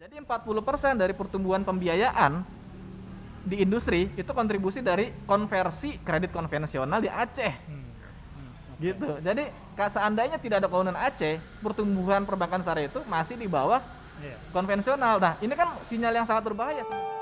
Jadi 40% dari pertumbuhan pembiayaan di industri itu kontribusi dari konversi kredit konvensional di Aceh. Gitu. Jadi seandainya tidak ada kewenangan Aceh, pertumbuhan perbankan syariah itu masih di bawah konvensional. Nah, ini kan sinyal yang sangat berbahaya sebenarnya.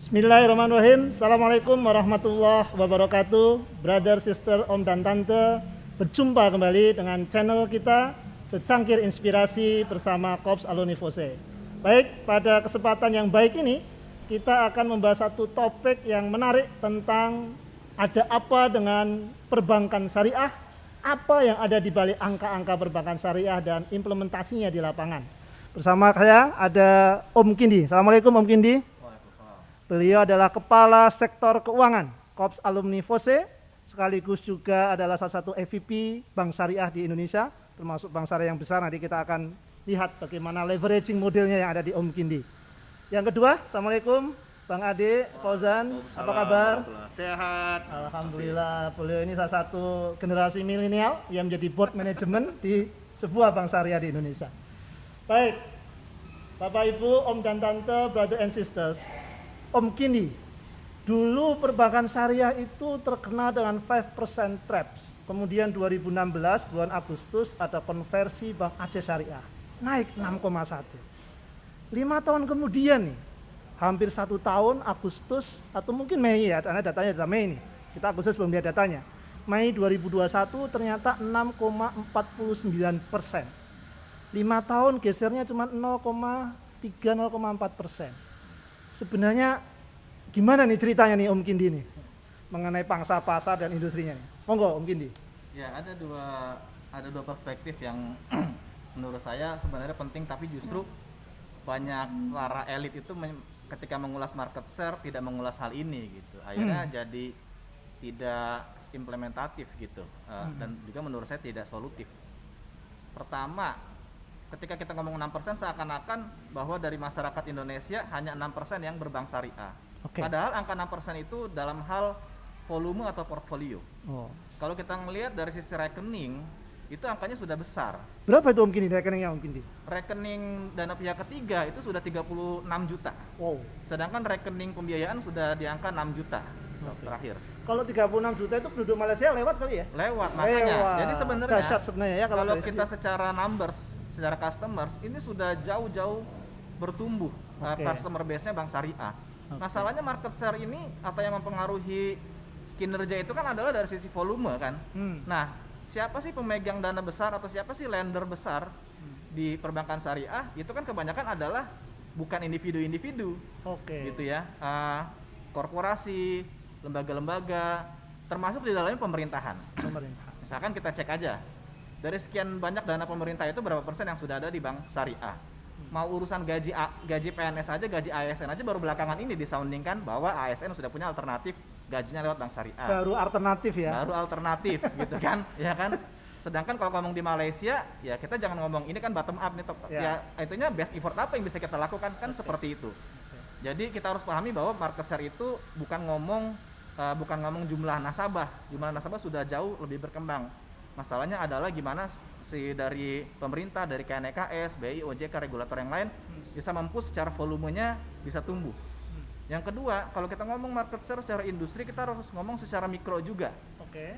Bismillahirrahmanirrahim. Assalamualaikum warahmatullahi wabarakatuh. Brother, sister, om dan tante, berjumpa kembali dengan channel kita Secangkir Inspirasi bersama Korps Alumni FOSE. Baik, pada kesempatan yang baik ini kita akan membahas satu topik yang menarik tentang ada apa dengan perbankan syariah, apa yang ada di balik angka-angka perbankan syariah dan implementasinya di lapangan. Bersama saya ada Om Kindi. Assalamualaikum Om Kindi. Beliau adalah Kepala Sektor Keuangan Korps Alumni FOSE, sekaligus juga adalah salah satu EVP Bank Syariah di Indonesia, termasuk bank syariah yang besar. Nanti kita akan lihat bagaimana leveraging modelnya yang ada di Om Kindi. Yang kedua, Assalamualaikum Bang Ade Fauzan, apa kabar? Sehat. Alhamdulillah, beliau ini salah satu generasi milenial yang menjadi board management di sebuah bank syariah di Indonesia. Baik, Bapak Ibu, Om dan Tante, brother and sisters, Om Kindi, dulu perbankan syariah itu terkenal dengan 5% traps. Kemudian 2016 bulan Agustus ada konversi Bank Aceh Syariah, naik 6,1. 5 tahun kemudian nih, hampir 1 tahun Agustus atau mungkin Mei ya, karena datanya data Mei nih. Kita Agustus belum lihat datanya. Mei 2021 ternyata 6,49%. 5 tahun gesernya cuma 0,3-0,4%. Sebenarnya gimana nih ceritanya nih Om Kindi nih mengenai pangsa pasar dan industrinya nih? Monggo Om Kindi. Ya, ada dua perspektif yang menurut saya sebenarnya penting, tapi justru banyak para elit itu ketika mengulas market share tidak mengulas hal ini gitu. Akhirnya jadi tidak implementatif gitu. Dan juga menurut saya tidak solutif. Pertama, ketika kita ngomong 6% seakan-akan bahwa dari masyarakat Indonesia hanya 6% yang berbank syariah. Okay. Padahal angka 6% itu dalam hal volume atau portfolio. Kalau kita melihat dari sisi rekening, itu angkanya sudah besar. Berapa itu Om Kindi rekeningnya Om Kindi? Rekening dana pihak ketiga itu sudah 36 juta. Wow. Sedangkan rekening pembiayaan sudah di angka 6 juta terakhir. Kalau 36 juta itu penduduk Malaysia lewat kali ya? Lewat, makanya. Jadi sebenarnya dahsyat sebenarnya ya kalau kita secara numbers, secara customers ini sudah jauh-jauh bertumbuh customer base-nya bank syariah. Masalahnya market share ini apa yang mempengaruhi kinerja itu kan adalah dari sisi volume kan. Nah, siapa sih pemegang dana besar atau siapa sih lender besar di perbankan syariah? Itu kan kebanyakan adalah bukan individu-individu. Gitu ya. Korporasi, lembaga-lembaga, termasuk di dalamnya pemerintahan. Misalkan kita cek aja. Dari sekian banyak dana pemerintah itu berapa persen yang sudah ada di bank syariah? Mau urusan gaji PNS aja, gaji ASN aja baru belakangan ini disoundingkan bahwa ASN sudah punya alternatif gajinya lewat bank syariah. Baru alternatif ya? Baru alternatif gitu kan, ya kan? Sedangkan kalau ngomong di Malaysia, ya kita jangan ngomong ini kan bottom up nih, ya itunya best effort apa yang bisa kita lakukan kan seperti itu. Jadi kita harus pahami bahwa market share itu bukan ngomong jumlah nasabah. Jumlah nasabah sudah jauh lebih berkembang. Masalahnya adalah gimana dari pemerintah, dari KNEKS, BI, OJK, regulator yang lain bisa mempush secara volumenya bisa tumbuh. Yang kedua, kalau kita ngomong market share secara industri, kita harus ngomong secara mikro juga.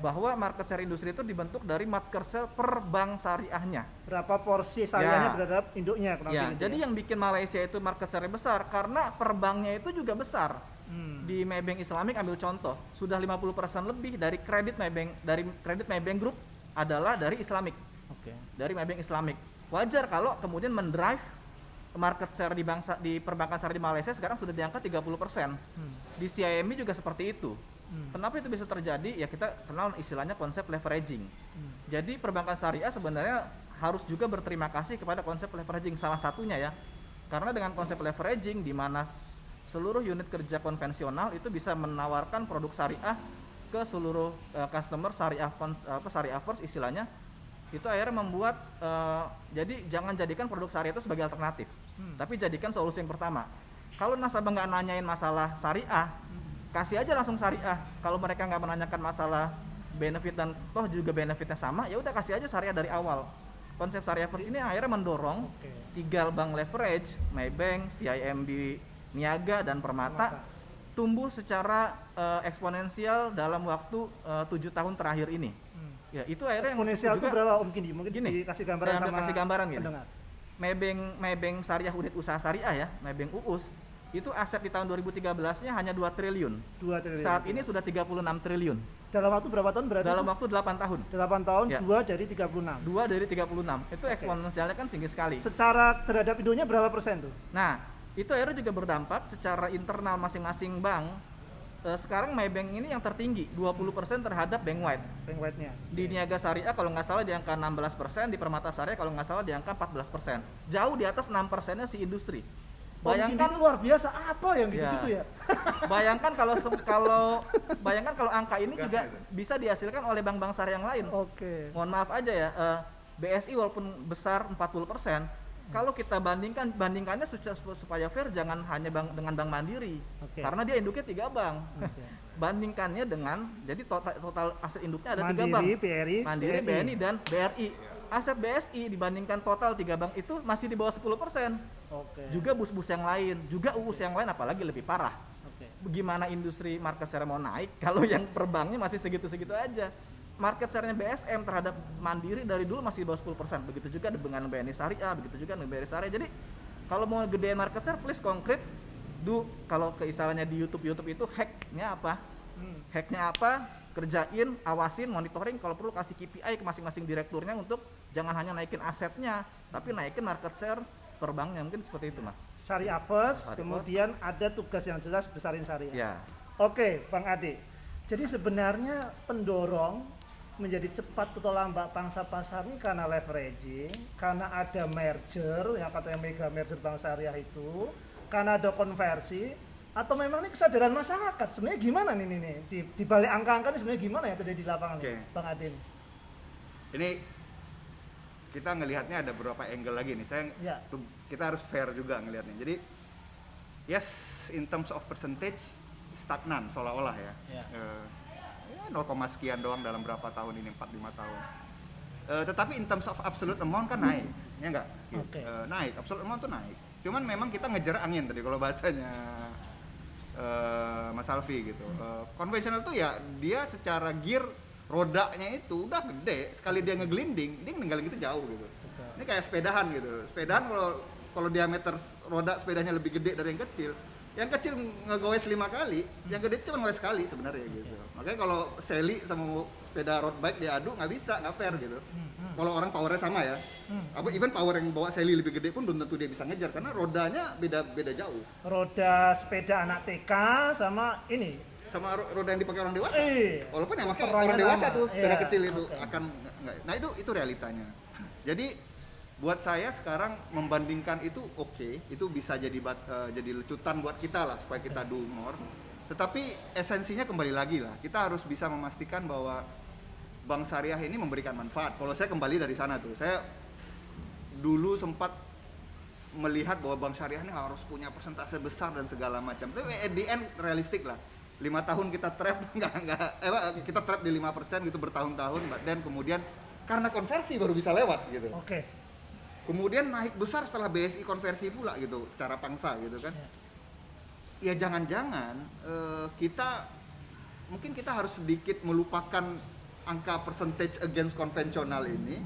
Bahwa market share industri itu dibentuk dari market share per bank syariahnya. Berapa porsi syariahnya terhadap induknya? Jadi yang bikin Malaysia itu market share besar karena per banknya itu juga besar. Di Maybank Islamic ambil contoh, sudah 50% lebih dari kredit Maybank Group adalah dari Islamic, dari Maybank Islamic. Wajar kalau kemudian mendrive market share di perbankan syariah di Malaysia sekarang sudah di angka 30%. Di CIMB juga seperti itu. Kenapa itu bisa terjadi? Ya kita kenal istilahnya konsep leveraging. Jadi perbankan syariah sebenarnya harus juga berterima kasih kepada konsep leveraging, salah satunya ya. Karena dengan konsep leveraging di mana seluruh unit kerja konvensional itu bisa menawarkan produk syariah ke seluruh customer syariah first istilahnya itu akhirnya membuat jadi jangan jadikan produk syariah itu sebagai alternatif, tapi jadikan solusi yang pertama. Kalau nasabah nggak nanyain masalah syariah, kasih aja langsung syariah. Kalau mereka nggak menanyakan masalah benefit dan toh juga benefitnya sama, ya udah kasih aja syariah dari awal. Konsep syariah first ini akhirnya mendorong tiga bank leverage, Maybank, CIMB, Niaga dan Permata tumbuh secara eksponensial dalam waktu 7 tahun terakhir ini. Ya, itu akhirnya eksponensial itu berapa Om Kindi? Mungkin gini, dikasih gambaran sama kasih gambaran gini. pendengar. Maybank Syariah Unit Usaha Syariah ya, Maybank UUS, itu aset di tahun 2013-nya hanya 2 triliun. 2 triliun. Saat ini sudah 36 triliun. Dalam waktu berapa tahun berarti? Dalam waktu 8 tahun. 8 tahun, Ya. 2 dari 36. 2 dari 36. Itu eksponensialnya kan tinggi sekali. Secara terhadap Indonya berapa persen tuh? Nah, itu akhirnya juga berdampak secara internal masing-masing bank. Sekarang Maybank ini yang tertinggi, 20% terhadap bank wide. Bank wide-nya. Di Niaga Syariah kalau nggak salah di angka 16%, di Permata Syariah kalau nggak salah di angka 14%. Jauh di atas 6%-nya si industri. Bayangkan luar biasa apa yang gitu-gitu ya. Bayangkan bayangkan kalau angka ini juga bisa dihasilkan oleh bank-bank syariah yang lain. Oke. Mohon maaf aja ya, BSI walaupun besar 40%, kalau kita bandingkannya supaya fair jangan hanya dengan Bank Mandiri. Karena dia induknya 3 bank. Bandingkannya dengan jadi total aset induknya ada 3 bank. Mandiri, BNI dan BRI. Aset BSI dibandingkan total 3 bank itu masih di bawah 10%. Juga bus-bus yang lain, juga UUS yang lain apalagi lebih parah. Bagaimana industri market share mau naik kalau yang per banknya masih segitu-segitu aja. Market share-nya BSM terhadap Mandiri dari dulu masih di bawah 10%. Begitu juga dengan BNI Syariah, begitu juga dengan BRI Syariah. Jadi kalau mau gedein market share, please konkret. Kalau keisalannya di YouTube itu hack-nya apa? Hack-nya apa? Kerjain, awasin, monitoring, kalau perlu kasih KPI ke masing-masing direkturnya untuk jangan hanya naikin asetnya, tapi naikin market share per banknya, mungkin seperti itu Mas. Syariah first, kemudian ada tugas yang jelas besarin syariah. Ya. Oke, Bang Ade. Jadi sebenarnya pendorong menjadi cepat atau lambat pangsa pasar ini karena leveraging, karena ada merger, yang katanya mega merger bank syariah itu, karena ada konversi, atau memang ini kesadaran masyarakat. Sebenarnya gimana nih di balik angka-angka ini sebenarnya gimana yang terjadi di lapangan nih, Bang Ade? Ini kita ngelihatnya ada beberapa angle lagi nih. Kita harus fair juga ngelihatnya. Jadi yes, in terms of percentage stagnan seolah-olah ya. 0, sekian doang dalam berapa tahun ini, 4-5 tahun. Tetapi in terms of absolute amount kan naik, ya enggak? Naik, absolute amount tuh naik. Cuman memang kita ngejar angin tadi kalau bahasanya Mas Alfi gitu. Konvensional tuh ya dia secara gear rodanya itu udah gede, sekali dia ngegelinding, dia ninggalin gitu jauh gitu. Ini kayak sepedahan gitu. Sepedahan kalau diameter roda sepedanya lebih gede dari yang kecil ngegoes 5 kali, yang gede cuma ngoes sekali sebenarnya gitu. Makanya kalau Sally sama sepeda road bike diadu nggak bisa, nggak fair gitu. Kalau orang powernya sama ya, even power yang bawa Sally lebih gede pun belum tentu dia bisa ngejar karena rodanya beda jauh. Roda sepeda anak TK sama ini sama roda yang dipakai orang dewasa. Walaupun yang pakai orang dewasa lama. tuh sepeda kecil itu akan nggak. Nah itu realitanya. Jadi buat saya sekarang membandingkan itu itu bisa jadi lecutan buat kita lah supaya kita do more. Tetapi esensinya kembali lagi lah, kita harus bisa memastikan bahwa bank syariah ini memberikan manfaat. Kalau saya kembali dari sana tuh, saya dulu sempat melihat bahwa bank syariah ini harus punya persentase besar dan segala macam. Tapi at the end realistik lah. 5 tahun kita trap kita trap di 5% gitu bertahun-tahun, dan kemudian karena konversi baru bisa lewat gitu. Kemudian naik besar setelah BSI konversi pula gitu, secara pangsa gitu kan. Ya jangan-jangan kita harus sedikit melupakan angka percentage against konvensional ini,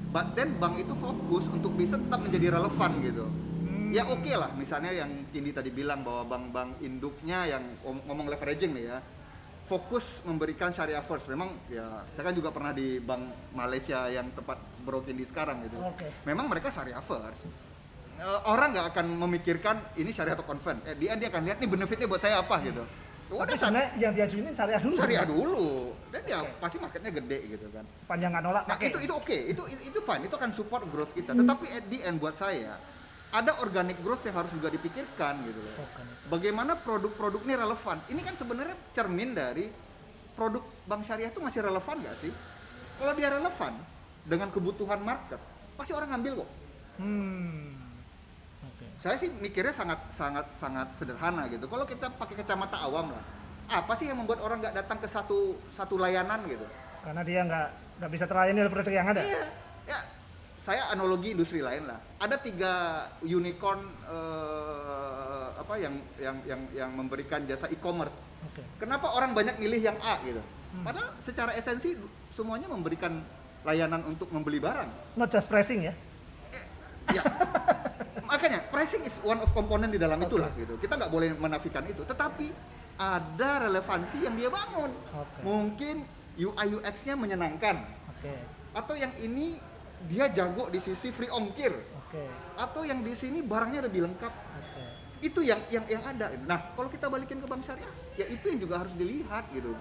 but then bank itu fokus untuk bisa tetap menjadi relevan gitu. Ya oke lah, misalnya yang Kindi tadi bilang bahwa bank-bank induknya yang ngomong leveraging nih ya, fokus memberikan syariah first. Memang ya saya kan juga pernah di Bank Malaysia yang tempat Bro Kindi sekarang gitu. Memang mereka syariah first. Orang nggak akan memikirkan ini syariah atau konven. Dia akan lihat nih benefitnya buat saya apa gitu. Tapi sebenarnya yang diajuin syariah dulu. Syariah dulu. Dan dia pasti marketnya gede gitu kan. Sepanjang nggak nolak. Nah itu oke. Itu fine. Itu akan support growth kita. Tetapi at the end buat saya ada organic growth yang harus juga dipikirkan gitu loh. Bagaimana produk-produk ini relevan? Ini kan sebenarnya cermin dari produk bank syariah itu masih relevan nggak sih? Kalau dia relevan, dengan kebutuhan market, pasti orang ngambil kok. Oke. Saya sih mikirnya sangat sederhana gitu. Kalau kita pakai kacamata awam lah, apa sih yang membuat orang nggak datang ke satu layanan gitu? Karena dia nggak bisa terlayani oleh produk yang ada. Iya, ya. Saya analogi industri lain lah. Ada 3 unicorn yang memberikan jasa e-commerce. Oke. Kenapa orang banyak milih yang A gitu? Padahal secara esensi semuanya memberikan layanan untuk membeli barang. Not just pricing ya. Ya, makanya pricing is one of komponen di dalam itulah gitu. Kita nggak boleh menafikan itu. Tetapi ada relevansi yang dia bangun. Mungkin UI UX-nya menyenangkan. Atau yang ini dia jago di sisi free ongkir. Atau yang di sini barangnya lebih lengkap. Itu yang ada. Nah, kalau kita balikin ke bank syariah, ya itu yang juga harus dilihat gitu.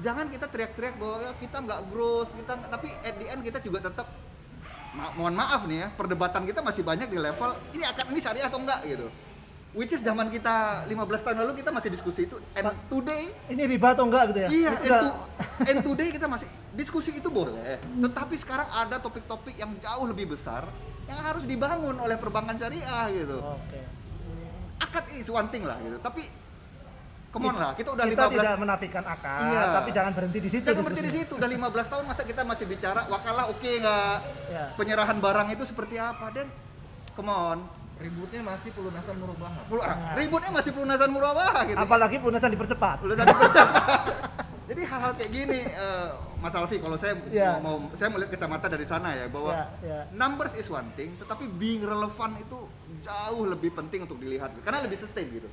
Jangan kita teriak-teriak bahwa ya kita nggak growth, tapi at the end kita juga tetap mohon maaf nih ya, perdebatan kita masih banyak di level ini syariah atau enggak gitu. Which is zaman kita 15 tahun lalu kita masih diskusi itu, and today ini riba atau enggak gitu ya? Iya, and today kita masih diskusi itu boleh. Tetapi sekarang ada topik-topik yang jauh lebih besar yang harus dibangun oleh perbankan syariah gitu. Akad is one thing lah gitu, tapi come on lah, kita udah 15 tidak menafikan akad, tapi jangan berhenti di situ. Jangan berhenti di situ, udah 15 tahun masa kita masih bicara wakalah oke nggak? Penyerahan barang itu seperti apa? Dan come on, ributnya masih pelunasan murabahah. Ributnya masih pelunasan murabahah gitu. Apalagi pelunasan dipercepat. Jadi hal-hal kayak gini, Mas Alfi, kalau saya saya melihat kacamata dari sana ya, bahwa numbers is one thing, tetapi being relevant itu jauh lebih penting untuk dilihat, karena lebih sustain gitu.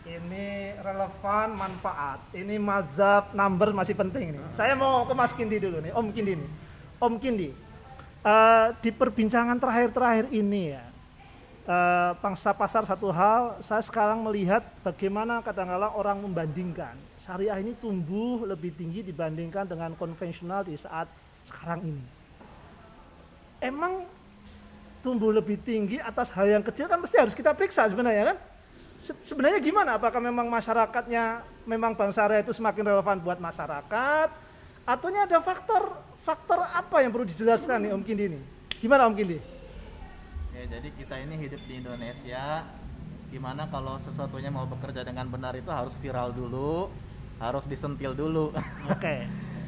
Ini relevan, manfaat. Ini mazhab number masih penting ini. Saya mau ke Mas Kindi dulu nih, Om Kindi nih. Om Kindi, di perbincangan terakhir ini ya, pangsa pasar satu hal, saya sekarang melihat bagaimana kadang-kadang orang membandingkan syariah ini tumbuh lebih tinggi dibandingkan dengan konvensional di saat sekarang ini. Emang tumbuh lebih tinggi atas hal yang kecil kan mesti harus kita periksa sebenarnya kan? Sebenarnya gimana? Apakah memang masyarakatnya, memang bank syariah itu semakin relevan buat masyarakat? Atau ada faktor apa yang perlu dijelaskan nih Om Kindi nih? Gimana Om Kindi? Ya, jadi kita ini hidup di Indonesia, gimana kalau sesuatunya mau bekerja dengan benar itu harus viral dulu, harus disentil dulu.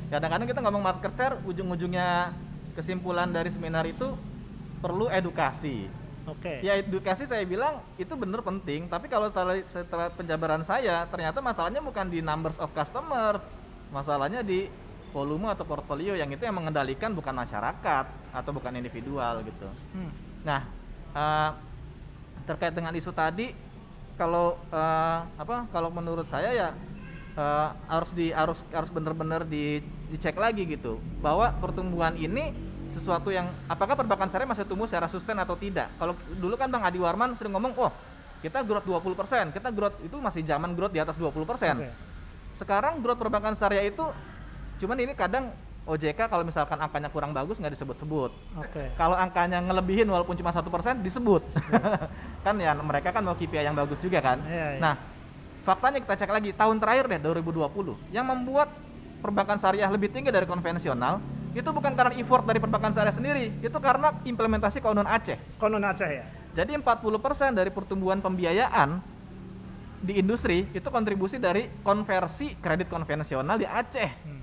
Kadang-kadang kita ngomong market share, ujung-ujungnya kesimpulan dari seminar itu perlu edukasi. Ya edukasi saya bilang itu benar penting, tapi kalau setelah penjabaran saya ternyata masalahnya bukan di numbers of customers, masalahnya di volume atau portfolio, yang itu yang mengendalikan bukan masyarakat atau bukan individual gitu. Nah, terkait dengan isu tadi, kalau kalau menurut saya ya harus benar-benar dicek lagi gitu, bahwa pertumbuhan ini sesuatu yang apakah perbankan syariah masih tumbuh secara sustain atau tidak. Kalau dulu kan Bang Adi Warman sering ngomong, kita growth 20%, kita growth itu masih zaman growth di atas 20%. Sekarang growth perbankan syariah itu, cuman ini kadang OJK kalau misalkan angkanya kurang bagus nggak disebut-sebut. Kalau angkanya ngelebihin walaupun cuma 1% disebut. Kan ya mereka kan mau KPI yang bagus juga kan. Nah, faktanya kita cek lagi, tahun terakhir deh 2020, yang membuat perbankan syariah lebih tinggi dari konvensional, itu bukan karena effort dari perbankan syariah sendiri, itu karena implementasi Konon Aceh. Konon Aceh ya. Jadi 40% dari pertumbuhan pembiayaan di industri itu kontribusi dari konversi kredit konvensional di Aceh.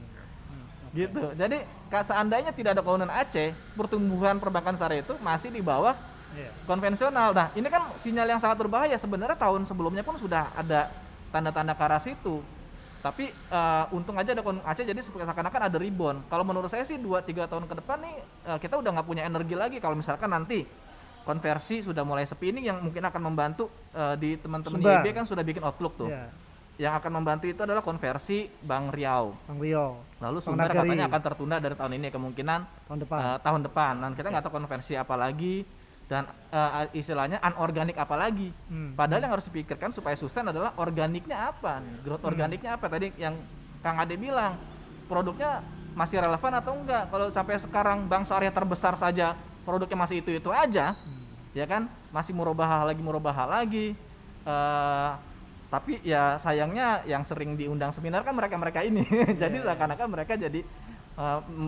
Gitu. Jadi seandainya tidak ada Konon Aceh, pertumbuhan perbankan syariah itu masih di bawah konvensional. Nah, ini kan sinyal yang sangat berbahaya. Sebenarnya tahun sebelumnya pun sudah ada tanda-tanda ke arah situ. Tapi untung aja ada Konon Aceh, jadi seakan-akan ada rebound. Kalau menurut saya sih 2-3 tahun ke depan nih kita udah nggak punya energi lagi. Kalau misalkan nanti konversi sudah mulai sepi, ini yang mungkin akan membantu di teman-teman IB kan sudah bikin outlook tuh. Yang akan membantu itu adalah konversi Bank Riau. Lalu Sumber katanya akan tertunda dari tahun ini, kemungkinan tahun depan. Dan kita nggak tahu konversi apa lagi. Dan istilahnya anorganik apa lagi. Padahal yang harus dipikirkan supaya sustain adalah organiknya apa, growth organiknya apa. Tadi yang Kang Ade bilang, produknya masih relevan atau enggak. Kalau sampai sekarang bank syariah terbesar saja produknya masih itu aja, ya kan, masih murabahah lagi. Tapi ya sayangnya yang sering diundang seminar kan mereka ini. Jadi seakan-akan mereka jadi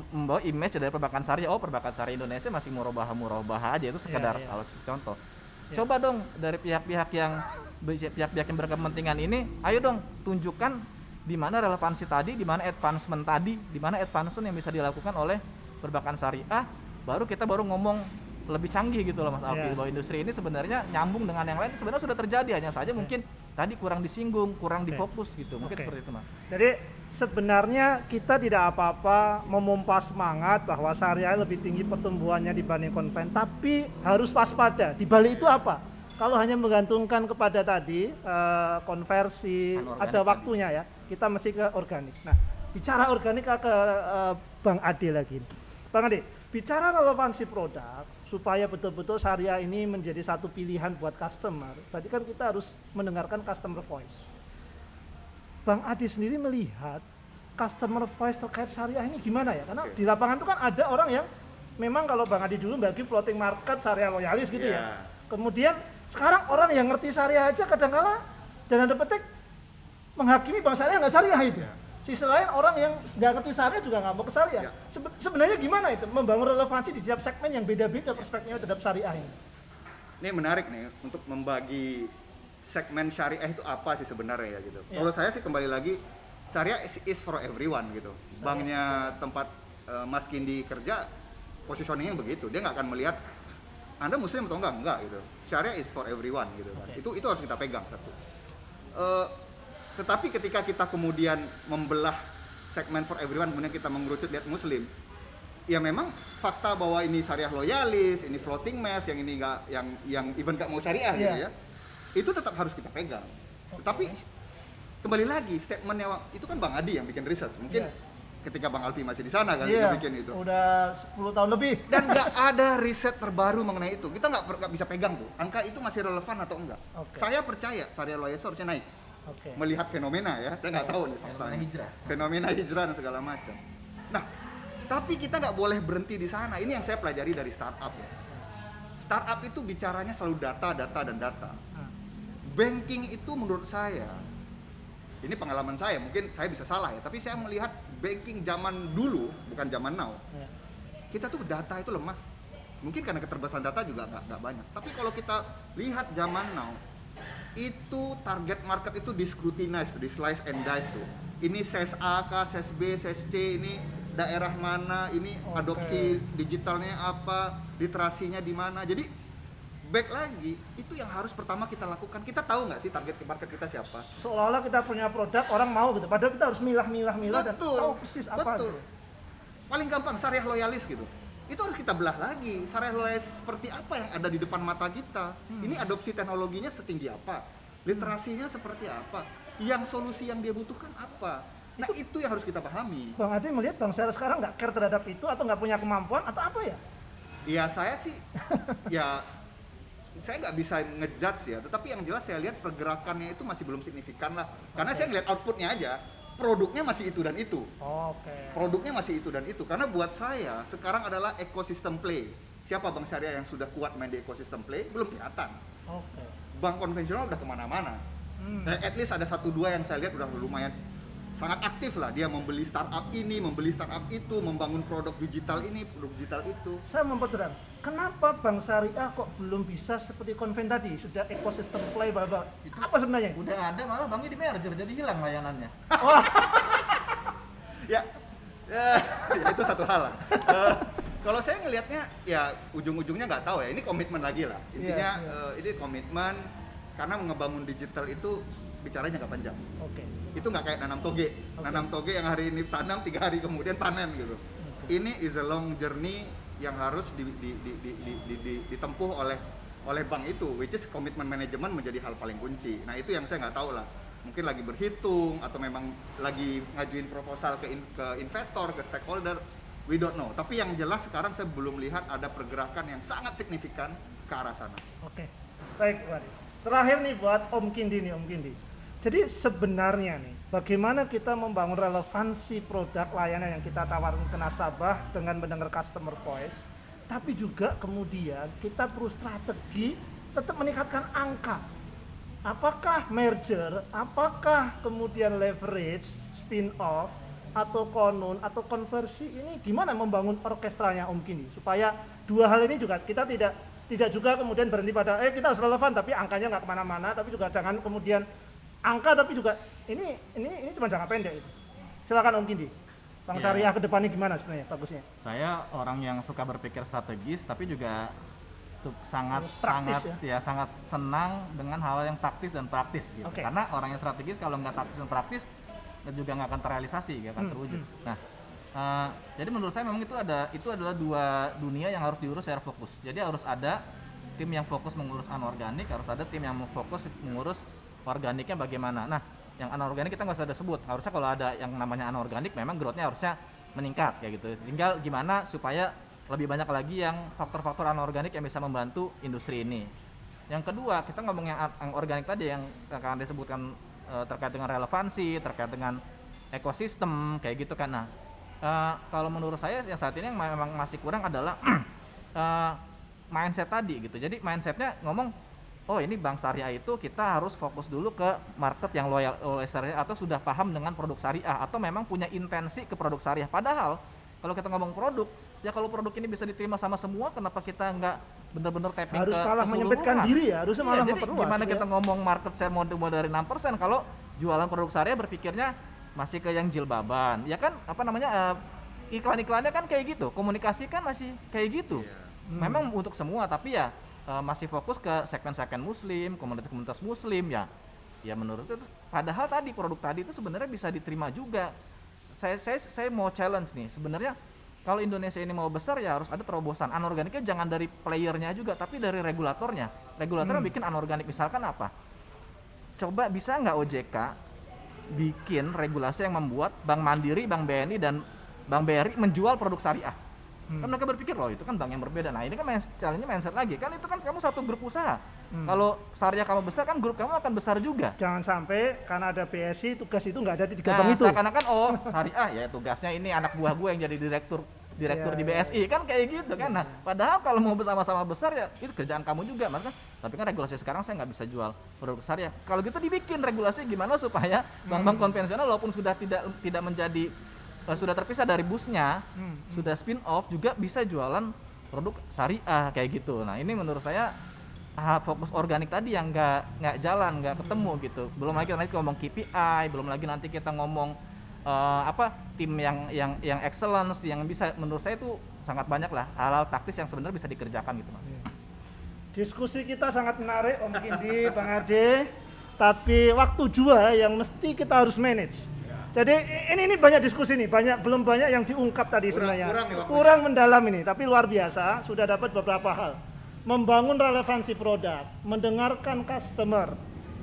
membawa image dari perbankan syariah. Oh, perbankan syariah Indonesia masih murabah aja, itu sekedar Iya. salah satu contoh. Iya. Coba dong dari pihak-pihak yang berkepentingan ini, ayo dong tunjukkan di mana relevansi tadi, di mana advancement tadi, di mana advancement yang bisa dilakukan oleh perbankan syariah, baru kita ngomong lebih canggih gitu loh Mas Alfi, Iya. bahwa industri ini sebenarnya nyambung dengan yang lain sebenarnya sudah terjadi, hanya saja mungkin tadi kurang disinggung, kurang Oke. difokus gitu, mungkin Oke. seperti itu Mas. Jadi sebenarnya kita tidak apa-apa memompa semangat bahwa syariah lebih tinggi pertumbuhannya dibanding konven, tapi harus waspada. Di balik itu apa? Kalau hanya menggantungkan kepada tadi konversi, Anorganik ada tadi. waktunya ya, kita mesti ke organik. Nah, bicara organik ke Bang Ade lagi. Bang Ade, bicara relevansi produk supaya betul-betul syariah ini menjadi satu pilihan buat customer. Tadi kan kita harus mendengarkan customer voice. Bang Adi sendiri melihat customer voice terkait syariah ini gimana ya? Karena Oke. di lapangan itu kan ada orang yang memang kalau Bang Adi dulu bagi floating market syariah loyalis gitu Iya. ya. Kemudian sekarang orang yang ngerti syariah aja kadang-kala dan ada petik menghakimi Bang syariah nggak syariah itu. Iya. Sisi lain orang yang nggak ngerti syariah juga nggak mau ke syariah. Iya. Sebenarnya gimana itu membangun relevansi di tiap segmen yang beda-beda perspektifnya terhadap syariah ini? Ini menarik nih untuk membagi segmen syariah itu apa sih sebenarnya ya gitu. Iya. Kalau saya sih kembali lagi syariah is for everyone gitu. Banknya tempat Mas Kindi kerja positioningnya begitu. Dia nggak akan melihat Anda muslim atau enggak gitu. Syariah is for everyone gitu kan. Oke. Itu harus kita pegang satu. Tetapi ketika kita kemudian membelah segmen for everyone kemudian kita mengerucut lihat muslim, ya memang fakta bahwa ini syariah loyalis, ini floating mass, yang ini enggak, yang even nggak mau syariah gitu Iya. ya, itu tetap harus kita pegang. Tetapi kembali lagi statementnya itu kan Bang Adi yang bikin research, mungkin Iya. ketika Bang Alfi masih di sana kan Iya, dia bikin itu. udah 10 tahun lebih. Dan nggak ada riset terbaru mengenai itu. Kita nggak bisa pegang tuh angka itu masih relevan atau enggak. Oke. Saya percaya syariah loyalis harusnya naik. Oke. Melihat fenomena ya, saya nggak tahu nih faktanya. hijrah. Fenomena hijrah dan segala macam. Nah, tapi kita nggak boleh berhenti di sana. Ini yang saya pelajari dari startup ya. Startup itu bicaranya selalu data, dan data. Nah, Banking itu menurut saya, ini pengalaman saya, mungkin saya bisa salah ya, tapi saya melihat banking zaman dulu, bukan zaman now, ya. kita tuh data itu lemah. Mungkin karena keterbatasan data juga nggak banyak. Tapi kalau kita lihat zaman now, itu target market itu di-scrutinize, di slice and dice tuh. Ini size A kah, size B, size C, ini daerah mana, ini Oke. adopsi digitalnya apa, literasinya di mana. Jadi back lagi, itu yang harus pertama kita lakukan. Kita tahu nggak sih target market kita siapa? Seolah-olah kita punya produk orang mau gitu. Padahal kita harus milah dan Betul, tahu persis apa betul. itu. Paling gampang syariah loyalis gitu. Itu harus kita belah lagi. Syariah loyalis seperti apa yang ada di depan mata kita? Ini adopsi teknologinya setinggi apa? Literasinya seperti apa? Yang solusi yang dia butuhkan apa? Nah itu yang harus kita pahami. Bang Adi melihat Bang Syariah sekarang nggak care terhadap itu atau nggak punya kemampuan atau apa ya? Ya saya sih, ya saya nggak bisa ngejudge ya. Tetapi yang jelas saya lihat pergerakannya itu masih belum signifikan lah. Karena saya ngeliat outputnya aja. Produknya masih itu dan itu. Oke. Produknya masih itu dan itu. Karena buat saya sekarang adalah ekosistem play. Siapa bank syariah yang sudah kuat main di ekosistem play? Belum kelihatan. Oke. Bank konvensional udah kemana-mana. At least ada 1-2 yang saya lihat udah lumayan sangat aktif lah. Dia membeli startup ini, membeli startup itu, membangun produk digital ini, produk digital itu. Saya memperterang, kenapa Bank Syariah kok belum bisa seperti konven tadi? Sudah ekosistem play bahwa apa sebenarnya? Udah ada, malah banknya di merger jadi hilang layanannya. Ya, ya itu satu hal lah. Kalau saya ngelihatnya ya ujung-ujungnya nggak tahu ya. Ini komitmen lagi lah. Intinya Iya. ini komitmen karena ngebangun digital itu bicaranya nggak panjang. Oke. Itu nggak kayak nanam toge. Nanam toge yang hari ini tanam 3 hari kemudian panen gitu. Ini is a long journey yang harus ditempuh oleh bank itu, which is komitmen manajemen menjadi hal paling kunci. Nah itu yang saya nggak tahu lah. Mungkin lagi berhitung atau memang lagi ngajuin proposal ke investor, ke stakeholder, we don't know. Tapi yang jelas sekarang saya belum lihat ada pergerakan yang sangat signifikan ke arah sana. Oke. Baik, Pak Adi. Terakhir nih buat Om Kindi nih, Om Kindi. Jadi sebenarnya nih, bagaimana kita membangun relevansi produk layanan yang kita tawarkan ke nasabah dengan mendengar customer voice, tapi juga kemudian kita perlu strategi tetap meningkatkan angka. Apakah merger, apakah kemudian leverage, spin off, atau konun atau konversi ini gimana membangun orkestranya Om Kindi supaya dua hal ini juga kita tidak juga kemudian berhenti pada kita harus relevan tapi angkanya nggak kemana-mana, tapi juga jangan kemudian angka tapi juga ini cuma jangka pendek itu. Silakan Om Kindi. Bank Syariah ke depannya gimana sebenarnya bagusnya? Saya orang yang suka berpikir strategis tapi juga sangat senang dengan hal yang taktis dan praktis gitu. Karena orang yang strategis kalau nggak taktis dan praktis juga nggak akan terrealisasi, nggak akan terwujud. Nah, jadi menurut saya memang itu adalah dua dunia yang harus diurus secara fokus. Jadi harus ada tim yang fokus mengurus anorganik, harus ada tim yang fokus mengurus organiknya bagaimana. Nah, yang anorganik kita nggak usah sebut. Harusnya kalau ada yang namanya anorganik, memang growth-nya harusnya meningkat kayak gitu. Tinggal gimana supaya lebih banyak lagi yang faktor-faktor anorganik yang bisa membantu industri ini. Yang kedua, kita ngomong yang organik tadi yang akan disebutkan terkait dengan relevansi, terkait dengan ekosistem kayak gitu kan. Nah, kalau menurut saya yang saat ini yang memang masih kurang adalah mindset tadi gitu. Jadi mindsetnya ngomong, oh ini bank syariah itu kita harus fokus dulu ke market yang loyal oleh syariah atau sudah paham dengan produk syariah atau memang punya intensi ke produk syariah. Padahal kalau kita ngomong produk, ya kalau produk ini bisa diterima sama semua, kenapa kita nggak benar-benar tapping harus ke malah menyempitkan diri ya, harusnya malah memperluas. Gimana kita ngomong market share model dari 6% kalau jualan produk syariah berpikirnya masih ke yang jilbaban. Ya kan iklan-iklannya kan kayak gitu, komunikasi kan masih kayak gitu. Memang untuk semua tapi ya masih fokus ke segmen-segmen muslim, komunitas-komunitas muslim ya. Ya menurut itu padahal tadi produk tadi itu sebenarnya bisa diterima juga. Saya mau challenge nih, sebenarnya kalau Indonesia ini mau besar ya harus ada terobosan. Anorganiknya jangan dari playernya juga, tapi dari regulatornya. Regulatornya bikin anorganik, misalkan apa? Coba bisa nggak OJK bikin regulasi yang membuat Bank Mandiri, Bank BNI, dan Bank BRI menjual produk syariah? Kan mereka berpikir loh itu kan bank yang berbeda. Nah ini kan challenge-nya mindset lagi. Kan itu kan kamu satu grup usaha. Kalau syariah kamu besar kan grup kamu akan besar juga. Jangan sampai karena ada BSI tugas itu nggak ada di tiga bank itu. Seakan-akan syariah ya tugasnya ini anak buah gue yang jadi direktur di BSI kan kayak gitu kan. Nah padahal kalau mau bersama-sama besar ya itu kerjaan kamu juga mas kan. Tapi kan regulasi sekarang saya nggak bisa jual produk syariah. Kalau gitu dibikin regulasi gimana supaya bank-bank konvensional walaupun sudah tidak menjadi sudah terpisah dari busnya, sudah spin off juga bisa jualan produk syariah kayak gitu. Nah ini menurut saya fokus organik tadi yang nggak jalan, nggak ketemu gitu. Belum lagi nanti ngomong KPI, belum lagi nanti kita ngomong tim yang excellence yang bisa menurut saya itu sangat banyak lah hal-hal taktis yang sebenarnya bisa dikerjakan gitu mas. Diskusi kita sangat menarik Om Kindi, Bang Ade, tapi waktu jua yang mesti kita harus manage. Jadi ini banyak diskusi nih, belum banyak yang diungkap tadi sebenarnya. Kurang mendalam ini, tapi luar biasa sudah dapat beberapa hal. Membangun relevansi produk, mendengarkan customer,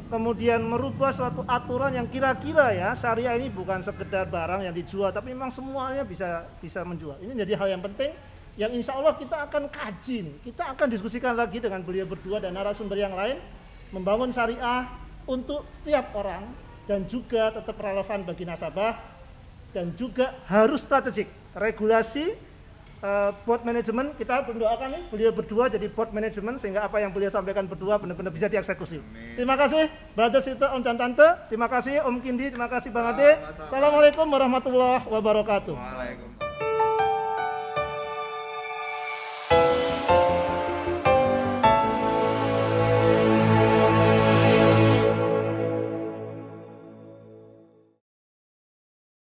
kemudian merubah suatu aturan yang kira-kira ya syariah ini bukan sekedar barang yang dijual, tapi memang semuanya bisa menjual. Ini jadi hal yang penting yang insya Allah kita akan kaji nih. Kita akan diskusikan lagi dengan beliau berdua dan narasumber yang lain, membangun syariah untuk setiap orang dan juga tetap relevan bagi nasabah dan juga harus strategik. Regulasi board management kita mendoakan nih beliau berdua jadi board management sehingga apa yang beliau sampaikan berdua benar-benar bisa dieksekusi. Terima kasih brother sister Om dan Tante, terima kasih Om Kindi, terima kasih Bang Ade. Assalamualaikum warahmatullahi wabarakatuh.